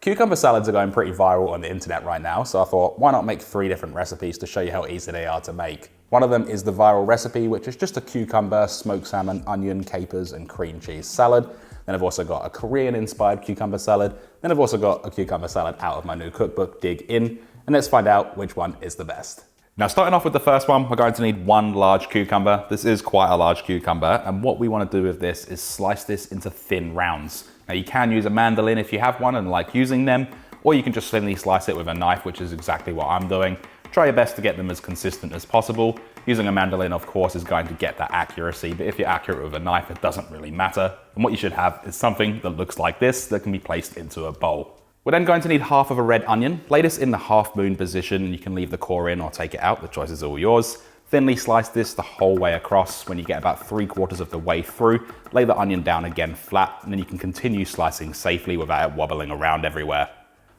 Cucumber salads are going pretty viral on the internet right now, so I thought, why not make 3 different recipes to show you how easy they are to make. One of them is the viral recipe, which is just a cucumber, smoked salmon, onion, capers, and cream cheese salad. Then I've also got a Korean-inspired cucumber salad. Then I've also got a cucumber salad out of my new cookbook, Dig In, and let's find out which one is the best. Now, starting off with the first one, we're going to need 1 large cucumber. This is quite a large cucumber, and what we want to do with this is slice this into thin rounds. Now, you can use a mandolin if you have one and like using them, or you can just thinly slice it with a knife, which is exactly what I'm doing. Try your best to get them as consistent as possible. Using a mandolin, of course, is going to get that accuracy, but if you're accurate with a knife, it doesn't really matter. And what you should have is something that looks like this that can be placed into a bowl. We're then going to need half of a red onion. Lay this in the half moon position. You can leave the core in or take it out. The choice is all yours. Thinly slice this the whole way across. When you get about 3/4 of the way through, lay the onion down again flat, and then you can continue slicing safely without it wobbling around everywhere.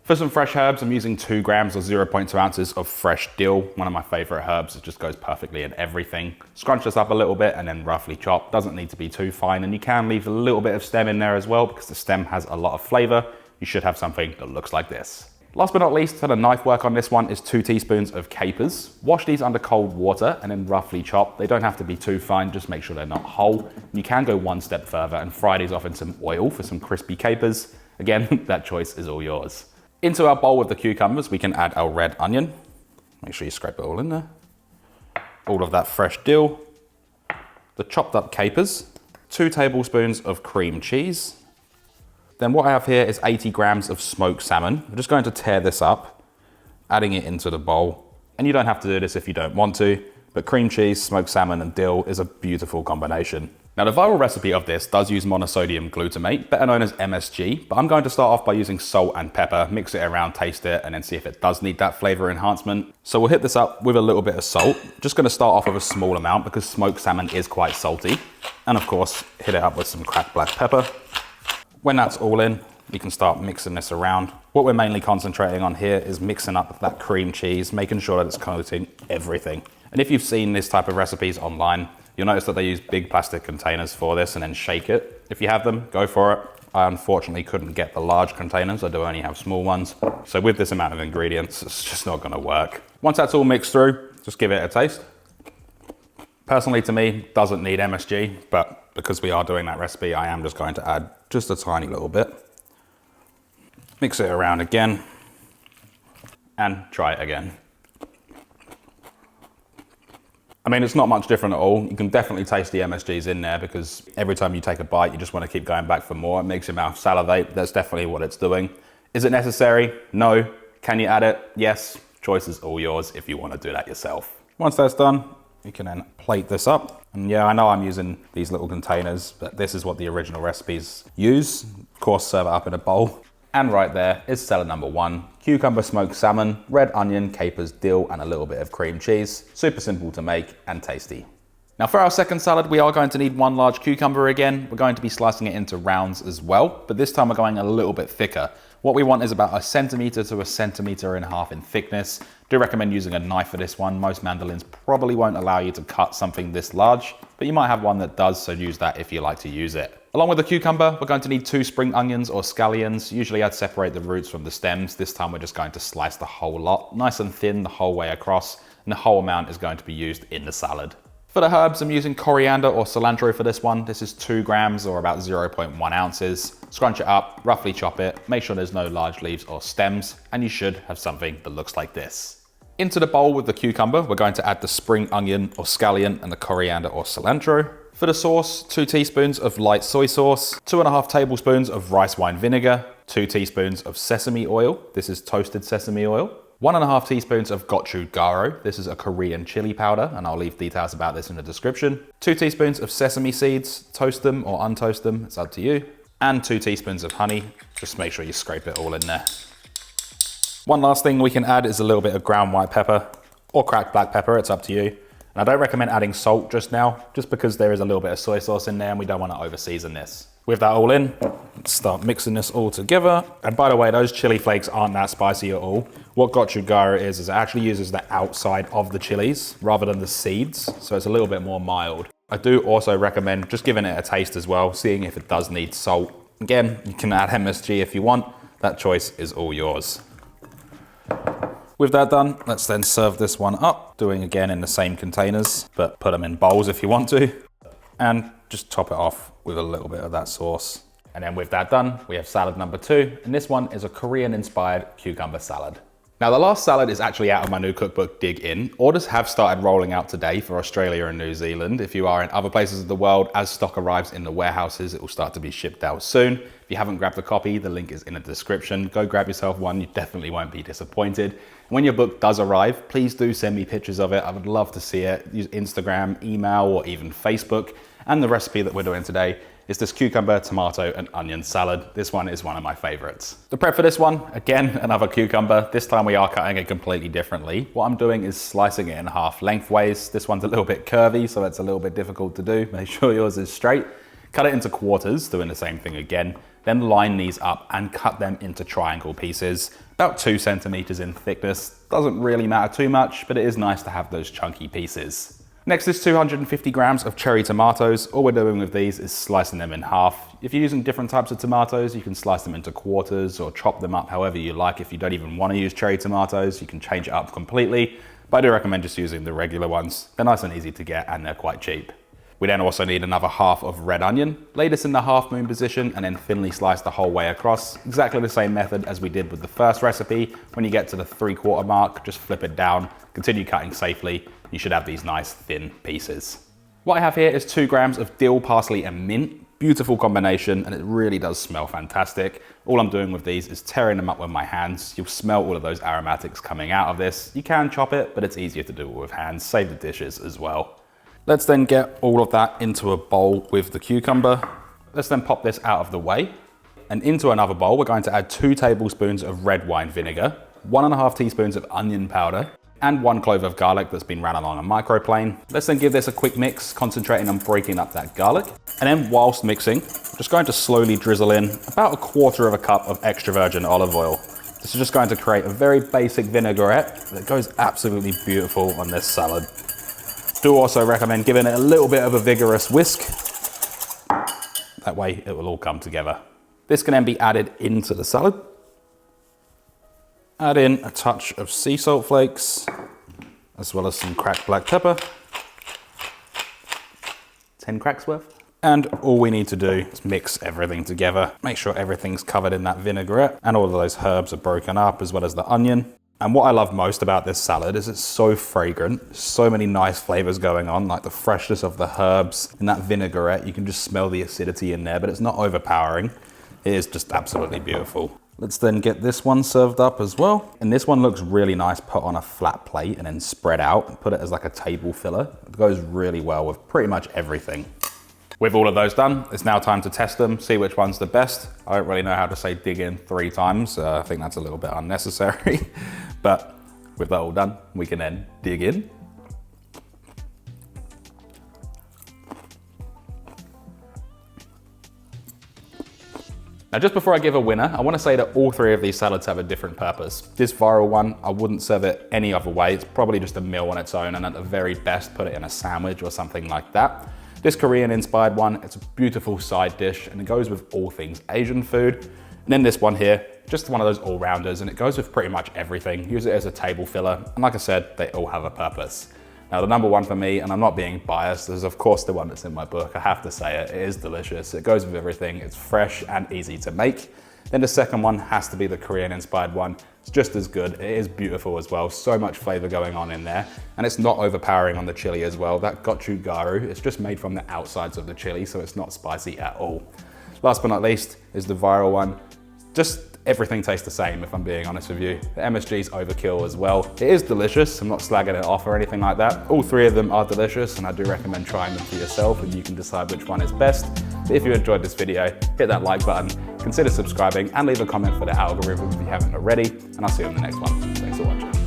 For some fresh herbs, I'm using 2 grams or 0.2 ounces of fresh dill. One of my favorite herbs. It just goes perfectly in everything. Scrunch this up a little bit and then roughly chop. Doesn't need to be too fine, and you can leave a little bit of stem in there as well because the stem has a lot of flavor. You should have something that looks like this. Last but not least, for the knife work on this one is 2 teaspoons of capers. Wash these under cold water and then roughly chop. They don't have to be too fine, just make sure they're not whole. You can go 1 step further and fry these off in some oil for some crispy capers. Again, that choice is all yours. Into our bowl with the cucumbers, we can add our red onion. Make sure you scrape it all in there. All of that fresh dill, the chopped up capers, 2 tablespoons of cream cheese. Then what I have here is 80 grams of smoked salmon. I'm just going to tear this up, adding it into the bowl. And you don't have to do this if you don't want to, but cream cheese, smoked salmon, and dill is a beautiful combination. Now, the viral recipe of this does use monosodium glutamate, better known as MSG, but I'm going to start off by using salt and pepper, mix it around, taste it, and then see if it does need that flavor enhancement. So we'll hit this up with a little bit of salt. Just going to start off with a small amount because smoked salmon is quite salty. And of course, hit it up with some cracked black pepper. When that's all in, you can start mixing this around. What we're mainly concentrating on here is mixing up that cream cheese, making sure that it's coating everything. And if you've seen this type of recipes online, you'll notice that they use big plastic containers for this and then shake it. If you have them, go for it. I unfortunately couldn't get the large containers. I do only have small ones. So with this amount of ingredients, it's just not gonna work. Once that's all mixed through, just give it a taste. Personally, to me, doesn't need MSG, but because we are doing that recipe, I am just going to add just a tiny little bit. Mix it around again and try it again. I mean, it's not much different at all. You can definitely taste the MSGs in there because every time you take a bite, you just want to keep going back for more. It makes your mouth salivate. That's definitely what it's doing. Is it necessary? No. Can you add it? Yes. Choice is all yours if you want to do that yourself. Once that's done, you can then plate this up. And yeah, I know I'm using these little containers, but this is what the original recipes use. Of course, serve it up in a bowl. And right there is salad number 1. Cucumber smoked salmon, red onion, capers, dill, and a little bit of cream cheese. Super simple to make and tasty. Now for our second salad, we are going to need 1 large cucumber again. We're going to be slicing it into rounds as well, but this time we're going a little bit thicker. What we want is about 1 centimeter to 1.5 centimeters in thickness. Do recommend using a knife for this one. Most mandolins probably won't allow you to cut something this large, but you might have one that does, so use that if you like to use it. Along with the cucumber, we're going to need 2 spring onions or scallions. Usually I'd separate the roots from the stems. This time we're just going to slice the whole lot, nice and thin the whole way across, and the whole amount is going to be used in the salad. For the herbs, I'm using coriander or cilantro for this one. This is 2 grams or about 0.1 ounces. Scrunch it up, roughly chop it, make sure there's no large leaves or stems, and you should have something that looks like this. Into the bowl with the cucumber, we're going to add the spring onion or scallion and the coriander or cilantro. For the sauce, 2 teaspoons of light soy sauce, 2.5 tablespoons of rice wine vinegar, 2 teaspoons of sesame oil. This is toasted sesame oil. 1.5 teaspoons of gochujang. This is a Korean chili powder, and I'll leave details about this in the description. 2 teaspoons of sesame seeds, toast them or untoast them, it's up to you. And 2 teaspoons of honey. Just make sure you scrape it all in there. One last thing we can add is a little bit of ground white pepper or cracked black pepper, it's up to you. And I don't recommend adding salt just now, just because there is a little bit of soy sauce in there and we don't want to over season this. With that all in, let's start mixing this all together. And by the way, those chili flakes aren't that spicy at all. What gochujang is it actually uses the outside of the chilies rather than the seeds, so it's a little bit more mild. I do also recommend just giving it a taste as well, seeing if it does need salt. Again, you can add MSG if you want. that choice is all yours. With that done, let's then serve this one up, doing again in the same containers, but put them in bowls if you want to, and just top it off with a little bit of that sauce. And then with that done, we have salad number 2, and this one is a Korean-inspired cucumber salad. Now the last salad is actually out of my new cookbook, Dig In. Orders have started rolling out today for Australia and New Zealand. If you are in other places of the world, as stock arrives in the warehouses, it will start to be shipped out soon. If you haven't grabbed a copy, the link is in the description. Go grab yourself one, you definitely won't be disappointed. When your book does arrive, please do send me pictures of it. I would love to see it. Use Instagram, email, or even Facebook. And the recipe that we're doing today is this cucumber, tomato, and onion salad. This one is one of my favorites. The prep for this one, again, another cucumber. This time we are cutting it completely differently. What I'm doing is slicing it in half lengthways. This one's a little bit curvy, so it's a little bit difficult to do. Make sure yours is straight. Cut it into quarters, doing the same thing again. Then line these up and cut them into triangle pieces, about 2 centimeters in thickness. Doesn't really matter too much, but it is nice to have those chunky pieces. Next is 250 grams of cherry tomatoes. All we're doing with these is slicing them in half. If you're using different types of tomatoes, you can slice them into quarters or chop them up however you like. If you don't even want to use cherry tomatoes, you can change it up completely. But I do recommend just using the regular ones. They're nice and easy to get and they're quite cheap. We then also need another half of red onion. Lay this in the half moon position and then thinly slice the whole way across. Exactly the same method as we did with the first recipe. When you get to the 3/4 mark, just flip it down, continue cutting safely. You should have these nice thin pieces. What I have here is 2 grams of dill, parsley, and mint. Beautiful combination, and it really does smell fantastic. All I'm doing with these is tearing them up with my hands. You'll smell all of those aromatics coming out of this. You can chop it, but it's easier to do it with hands. Save the dishes as well. Let's then get all of that into a bowl with the cucumber. Let's then pop this out of the way. And into another bowl, we're going to add 2 tablespoons of red wine vinegar, 1.5 teaspoons of onion powder, and 1 clove of garlic that's been ran along a microplane. Let's then give this a quick mix, concentrating on breaking up that garlic. And then whilst mixing, I'm just going to slowly drizzle in about 1/4 cup of extra virgin olive oil. This is just going to create a very basic vinaigrette that goes absolutely beautiful on this salad. Do also recommend giving it a little bit of a vigorous whisk. That way it will all come together. This can then be added into the salad. Add in a touch of sea salt flakes, as well as some cracked black pepper. 10 cracks worth. And all we need to do is mix everything together. Make sure everything's covered in that vinaigrette and all of those herbs are broken up, as well as the onion. And what I love most about this salad is it's so fragrant. So many nice flavors going on, like the freshness of the herbs and that vinaigrette. You can just smell the acidity in there, but it's not overpowering. It is just absolutely beautiful. Let's then get this one served up as well. And this one looks really nice put on a flat plate and then spread out. Put it as like a table filler. It goes really well with pretty much everything. With all of those done, it's now time to test them, see which one's the best. I don't really know how to say dig in 3 times. I think that's a little bit unnecessary. But with that all done, we can then dig in. Now, just before I give a winner, I want to say that all 3 of these salads have a different purpose. This viral one, I wouldn't serve it any other way. It's probably just a meal on its own, and at the very best, put it in a sandwich or something like that. This Korean-inspired one, it's a beautiful side dish, and it goes with all things Asian food. And then this one here, just one of those all-rounders, and it goes with pretty much everything. Use it as a table filler, and like I said, they all have a purpose. Now, the number one for me, and I'm not being biased, is of course the one that's in my book. I have to say it is delicious. It goes with everything. It's fresh and easy to make. Then the second one has to be the Korean-inspired one. It's just as good. It is beautiful as well. So much flavor going on in there. And it's not overpowering on the chili as well. That gochugaru, it's just made from the outsides of the chili, so it's not spicy at all. Last but not least is the viral one. Just everything tastes the same, if I'm being honest with you. The MSG's overkill as well. It is delicious. I'm not slagging it off or anything like that. All 3 of them are delicious, and I do recommend trying them for yourself, and you can decide which one is best. But if you enjoyed this video, hit that like button, consider subscribing, and leave a comment for the algorithm if you haven't already, and I'll see you on the next one. Thanks for watching.